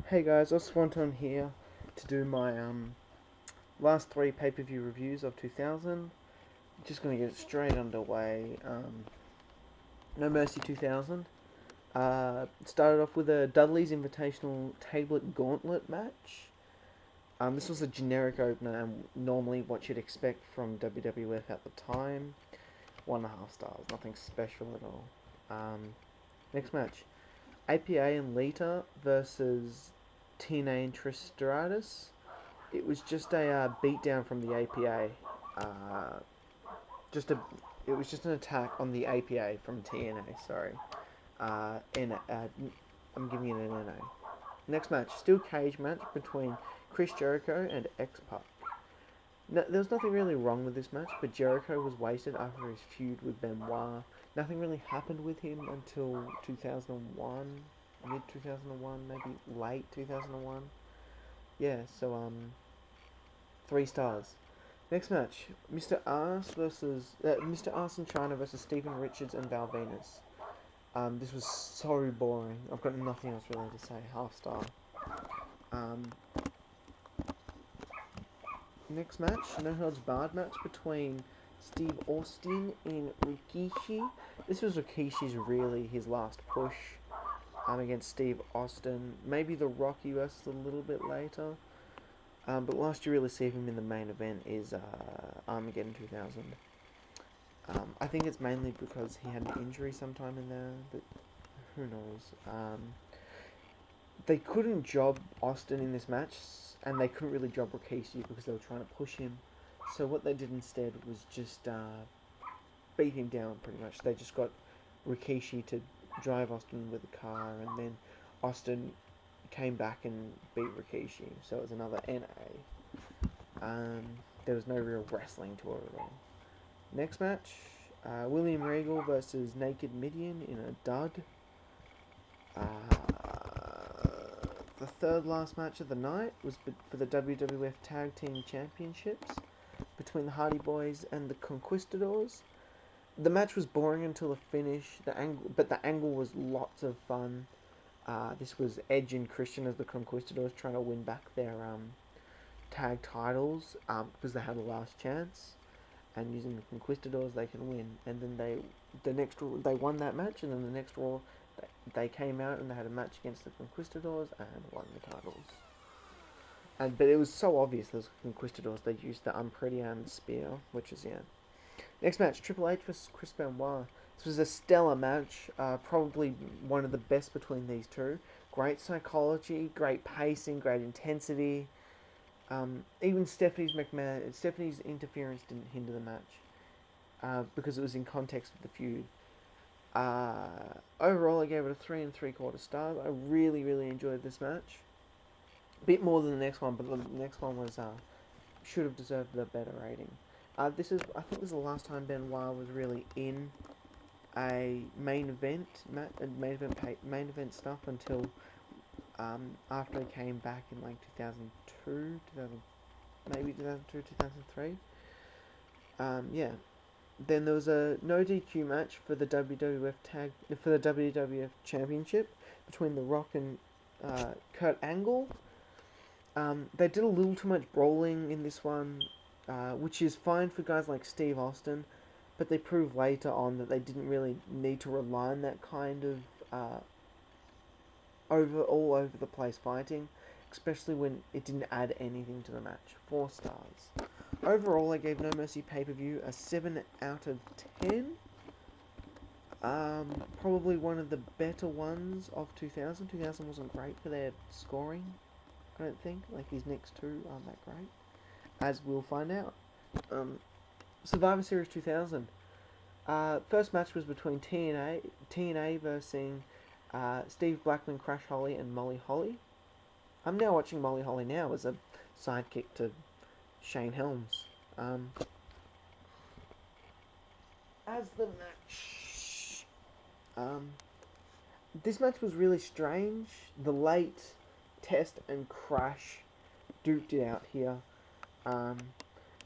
Hey guys, Oswanton here to do my last three pay-per-view reviews of 2000. Just gonna get straight underway. No Mercy 2000. Started off with a Dudley's Invitational Tablet Gauntlet match. This was a generic opener and normally what you'd expect from WWF at the time. 1.5 stars, nothing special at all. Next match, APA and Lita versus TNA and Trish Stratus. It was just a beatdown from the APA. Uh, just a, it was just an attack on the APA from TNA. Sorry, I'm giving it an NA. Next match, steel cage match between Chris Jericho and X-Pac. No, there was nothing really wrong with this match, but Jericho was wasted after his feud with Benoit. Nothing really happened with him until 2001, mid 2001, maybe late 2001. Yeah, so 3 stars. Next match, Mr. Arse and Chyna versus Steven Richards and Venis. This was so boring. I've got nothing else really to say. Half star. Next match, no holds barred match between Steve Austin and Rikishi. This was Rikishi's really his last push against Steve Austin. Maybe the Rocky versus a little bit later. But last you really see him in the main event is Armageddon 2000. I think it's mainly because he had an injury sometime in there, but who knows. They couldn't job Austin in this match, and they couldn't really job Rikishi because they were trying to push him. So what they did instead was just beat him down pretty much. They just got Rikishi to drive Austin with a car, and then Austin came back and beat Rikishi. So it was another NA. There was no real wrestling to it at all. Next match, William Regal versus Naked Mideon in a dud. The third last match of the night was for the WWF Tag Team Championships between the Hardy Boyz and the Conquistadors. The match was boring until the finish, but the angle was lots of fun. This was Edge and Christian as the Conquistadors trying to win back their tag titles because they had a last chance, and using the Conquistadors they can win. And then they won that match, and then the next Raw they came out and they had a match against the Conquistadors and won the titles. But it was so obvious those Conquistadors. They used the Unpretty and Spear, which is Next match, Triple H vs Chris Benoit. This was a stellar match, probably one of the best between these two. Great psychology, great pacing, great intensity. Even Stephanie's interference didn't hinder the match because it was in context with the feud. Overall, I gave it a 3 3/4 stars. I really enjoyed this match. A bit more than the next one, but the next one was should have deserved a better rating. I think this is the last time Benoit was really in a main event main event stuff until after he came back in like 2002, 2003. Yeah. Then there was a no DQ match for the WWF Championship between The Rock and Kurt Angle. They did a little too much brawling in this one, which is fine for guys like Steve Austin, but they proved later on that they didn't really need to rely on that kind of all over the place fighting, especially when it didn't add anything to the match. 4 stars. Overall, I gave No Mercy pay-per-view a 7 out of 10. Probably one of the better ones of 2000. 2000 wasn't great for their scoring, I don't think. Like, these next two aren't that great, as we'll find out. Survivor Series 2000. First match was between TNA versus Steve Blackman, Crash Holly, and Molly Holly. I'm now watching Molly Holly now as a sidekick to Shane Helms. As the match, this match was really strange. The late Test and Crash duked it out here.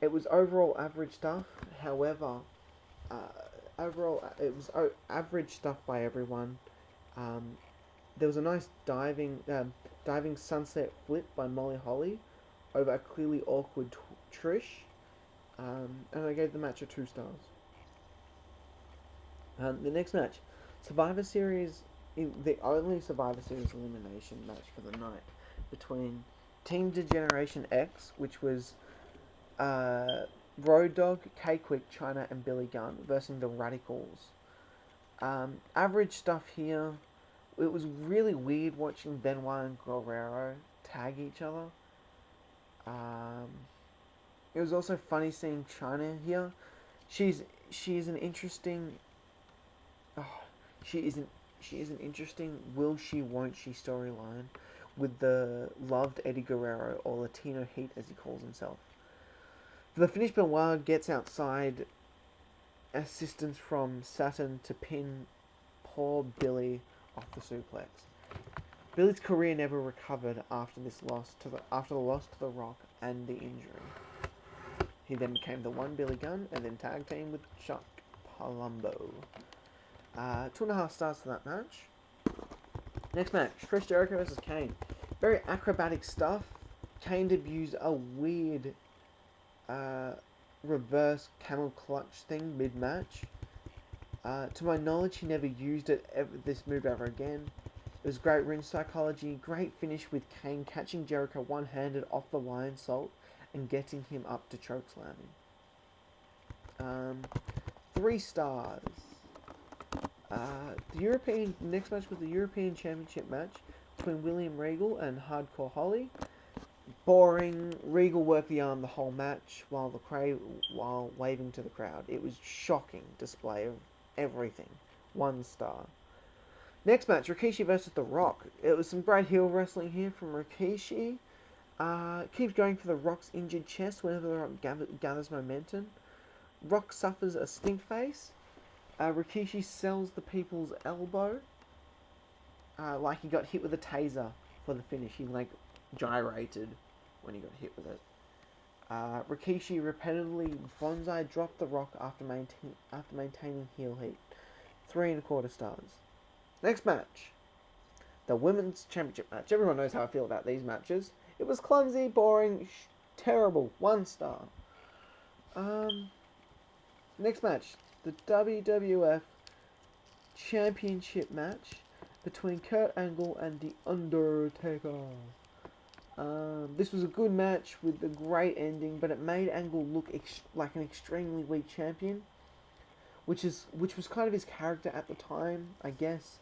It was overall average stuff. However, overall it was average stuff by everyone. There was a nice diving. diving sunset flip by Molly Holly over a clearly awkward Trish. And I gave the match a 2 stars. The next match, Survivor Series, the only Survivor Series elimination match for the night between Team Degeneration X, which was Road Dogg, K-Kwik, Chyna, and Billy Gunn versus the Radicalz. Average stuff here. It was really weird watching Benoit and Guerrero tag each other. It was also funny seeing Chyna here. She is an interesting. She is an interesting will she won't she storyline with the loved Eddie Guerrero, or Latino Heat as he calls himself. For the finish, Benoit gets outside assistance from Saturn to pin poor Billy off the suplex. Billy's career never recovered after the loss to the Rock and the injury. He then became the One Billy Gunn and then tag team with Chuck Palumbo. 2.5 stars for that match. Next match, Trish Jericho versus Kane. Very acrobatic stuff. Kane debuts a weird reverse camel clutch thing mid-match. To my knowledge, he never used this move ever again. It was great ring psychology, great finish with Kane catching Jericho one-handed off the lion salt and getting him up to chokeslamming. 3 stars. The next match was the European Championship match between William Regal and Hardcore Holly. Boring. Regal worked the arm the whole match while waving to the crowd. It was shocking display of everything. 1 star. Next match, Rikishi versus The Rock. It was some great heel wrestling here from Rikishi. Keeps going for The Rock's injured chest whenever The Rock gathers momentum. Rock suffers a stink face. Rikishi sells the people's elbow. Like he got hit with a taser for the finish. He gyrated when he got hit with it. Rikishi repetitively bonsai dropped The Rock after maintaining heel heat. 3.25 stars. Next match, the Women's Championship match. Everyone knows how I feel about these matches. It was clumsy, boring, terrible. 1 star. Next match, the WWF Championship match between Kurt Angle and The Undertaker. This was a good match with a great ending, but it made Angle look like an extremely weak champion, which was kind of his character at the time, I guess.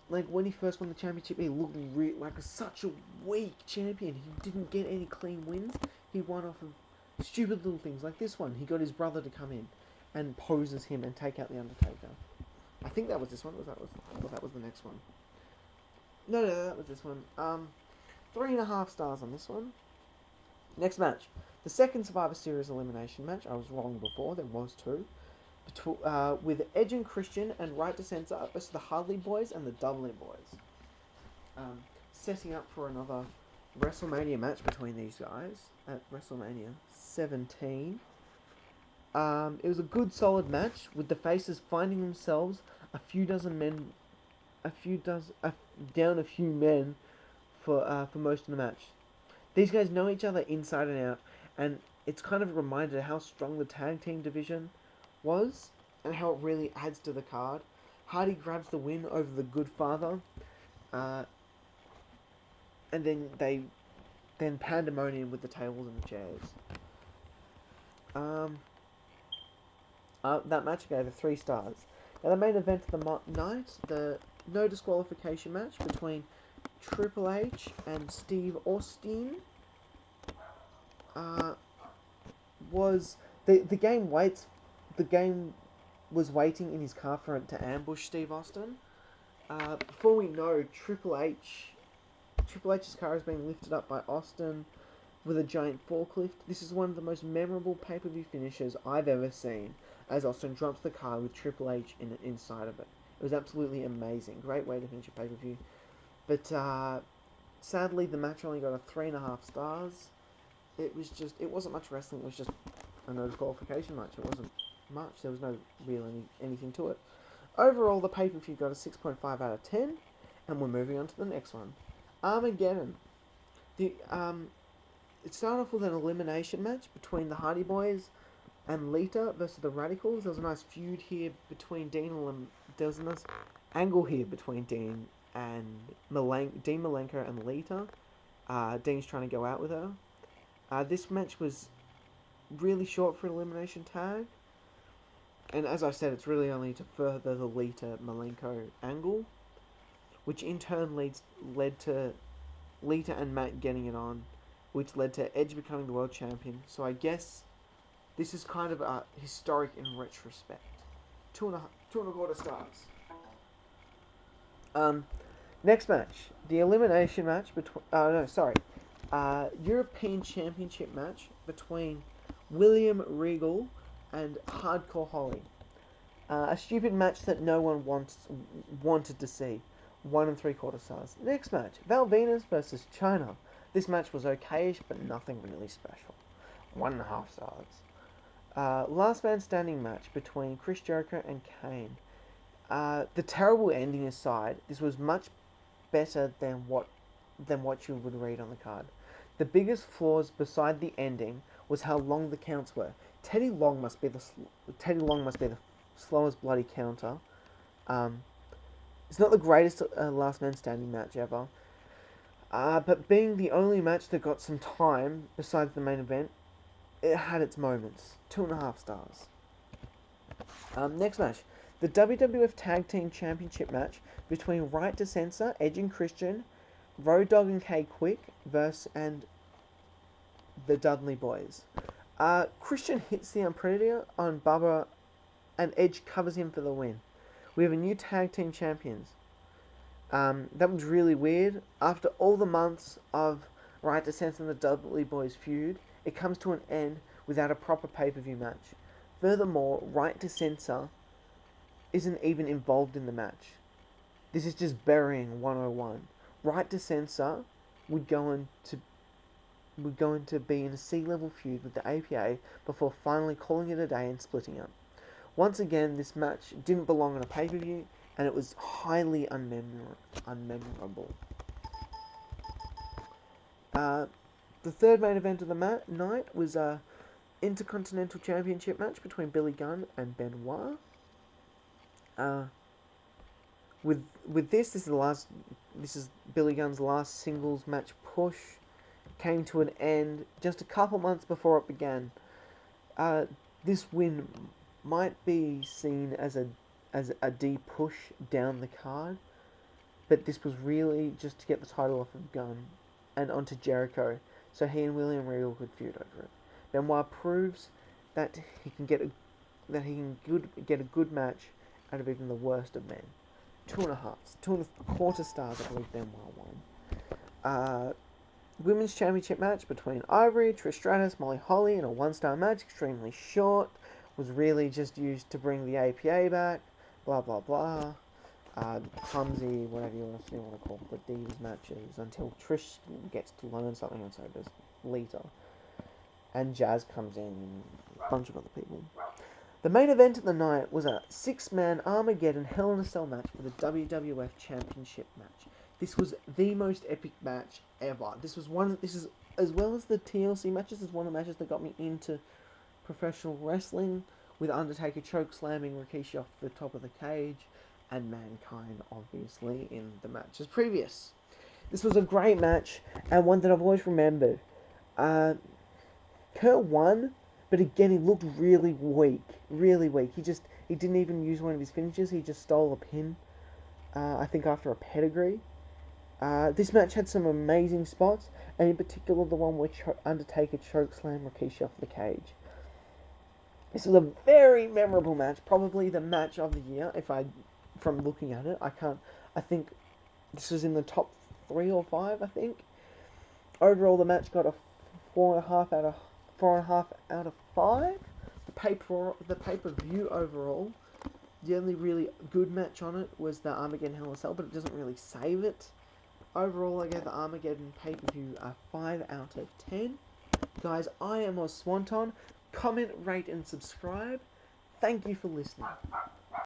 Like, when he first won the championship, he looked like such a weak champion. He didn't get any clean wins. He won off of stupid little things like this one. He got his brother to come in and pose as him and take out The Undertaker. I think that was this one. That was the next one. No, that was this one. 3.5 stars on this one. Next match. The second Survivor Series elimination match. I was wrong before. There was 2. With Edge and Christian and Right to Censor versus the Hardy Boyz and the Dudley Boyz. Setting up for another WrestleMania match between these guys at WrestleMania 17. It was a good, solid match with the faces finding themselves down a few men for most of the match. These guys know each other inside and out, and it's kind of a reminder of how strong the tag team division was and how it really adds to the card. Hardy grabs the win over the Good Father, and then pandemonium with the tables and the chairs. That match gave it 3 stars. Now the main event of the night, the no disqualification match between Triple H and Steve Austin, was the game was waiting in his car for it to ambush Steve Austin. Before we know, Triple H's car is being lifted up by Austin with a giant forklift. This is one of the most memorable pay-per-view finishes I've ever seen, as Austin drops the car with Triple H inside of it. It was absolutely amazing. Great way to finish a pay-per-view. But sadly, the match only got a 3.5 stars. It wasn't much wrestling. It was just a no disqualification match. It wasn't much. There was no real anything to it. Overall, the pay-per-view got a 6.5 out of 10, and we're moving on to the next one. Armageddon. It started off with an elimination match between the Hardy Boyz and Lita versus the Radicalz. There was a nice feud here between Dean and there was a nice angle here between Dean Malenko and Lita. Dean's trying to go out with her. This match was really short for an elimination tag. And as I said, it's really only to further the Lita Malenko angle, which in turn led to Lita and Matt getting it on, which led to Edge becoming the world champion. So I guess this is kind of historic in retrospect. 2.25 stars. Next match, the elimination match between. European Championship match between William Regal and Hardcore Holly. A stupid match that no one wanted to see. 1 3/4 stars. Next match, Venis versus Chyna. This match was okayish, but nothing really special. 1.5 stars. Last man standing match between Jericho and Kane. The terrible ending aside, this was much better than what you would read on the card. The biggest flaws beside the ending was how long the counts were. Teddy Long must be the slowest bloody counter. It's not the greatest last man standing match ever, but being the only match that got some time besides the main event, it had its moments. 2.5 stars. Next match, the WWF Tag Team Championship match between Right to Censor, Edge and Christian, Road Dogg and K-Kwik and the Dudley Boyz. Christian hits the Unpredator on Bubba and Edge covers him for the win. We have a new tag team champions. That was really weird. After all the months of Right to Censor and the Dudley Boyz feud, it comes to an end without a proper pay-per-view match. Furthermore, Right to Censor isn't even involved in the match. This is just burying 101. Right to Censor would go into be in a sea-level feud with the APA before finally calling it a day and splitting up. Once again, this match didn't belong on a pay-per-view, and it was highly unmemorable. The third main event of the night was a Intercontinental Championship match between Billy Gunn and Benoit. With this is Billy Gunn's last singles match push. Came to an end just a couple months before it began. This win might be seen as a deep push down the card, but this was really just to get the title off of Gunn and onto Jericho, so he and William Regal could feud over it. Benoit proves that he can get a good match out of even the worst of men. 2.25 stars, I believe Benoit won. Women's Championship match between Ivory, Trish Stratus, Molly Holly in a 1-star match, extremely short, was really just used to bring the APA back, blah blah blah. Clumsy, whatever you want to call it, these matches, until Trish gets to learn something, and so does Lita. And Jazz comes in, and a bunch of other people. The main event of the night was a 6-man Armageddon Hell in a Cell match for the WWF Championship match. This was the most epic match ever. This is as well as the TLC matches, this is one of the matches that got me into professional wrestling, with Undertaker choke slamming Rikishi off the top of the cage, and Mankind obviously in the matches previous. This was a great match, and one that I've always remembered. Kurt won, but again he looked really weak. He didn't even use one of his finishes, he just stole a pin, I think after a pedigree. This match had some amazing spots, and in particular the one where Undertaker chokeslammed Rikishi off the cage. This was a very memorable match, probably the match of the year, from looking at it. I think this was in the top 3 or 5, I think. Overall, the match got a 4.5 out of 5. The pay-per-view overall, the only really good match on it was the Armageddon Hell in a Cell, but it doesn't really save it. Overall, I gave the Armageddon pay-per-view a 5 out of 10. Guys, I am Oz Swanton. Comment, rate, and subscribe. Thank you for listening.